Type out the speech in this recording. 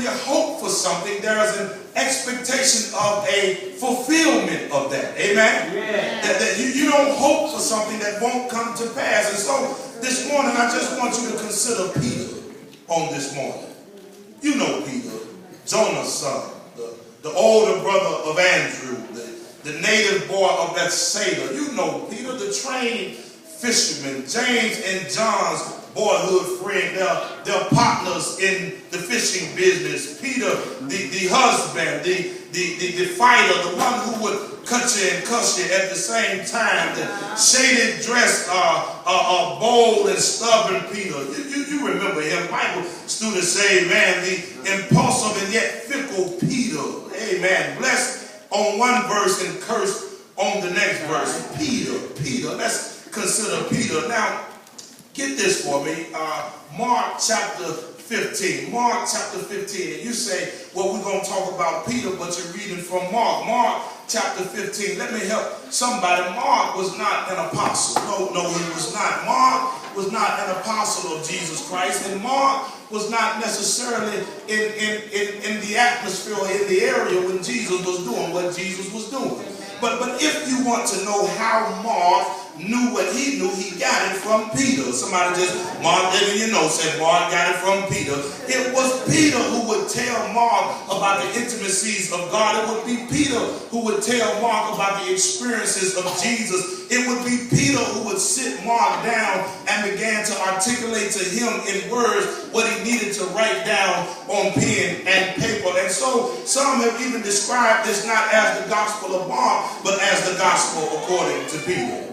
when you hope for something, there is an expectation of a fulfillment of that. Amen? Yeah. That you don't hope for something that won't come to pass. And so this morning, I just want you to consider Peter on this morning. You know Peter, Jonah's son, the older brother of Andrew, the native boy of Bethsaida. You know Peter, the trained fisherman, James and John's boyhood friend. They're partners in the fishing business. Peter, the husband, the fighter, the one who would cut you and cuss you at the same time. The shaded dress, bold and stubborn Peter. You remember him. Bible students say, man, the impulsive and yet fickle Peter. Amen. Blessed on one verse and cursed on the next verse. Peter. Let's consider Peter. Now, get this for me. Mark chapter 15. Mark chapter 15. And you say, well, we're going to talk about Peter, but you're reading from Mark. Mark chapter 15. Let me help somebody. Mark was not an apostle. No, he was not. Mark was not an apostle of Jesus Christ. And Mark was not necessarily in the atmosphere or in the area when Jesus was doing what Jesus was doing. But if you want to know how Mark knew what he knew, he got it from Peter. Somebody just, Mark, said Mark got it from Peter. It was Peter who would tell Mark about the intimacies of God. It would be Peter who would tell Mark about the experiences of Jesus. It would be Peter who would sit Mark down and began to articulate to him in words what he needed to write down on pen and paper. And so some have even described this not as the gospel of Mark, but as the gospel according to Peter.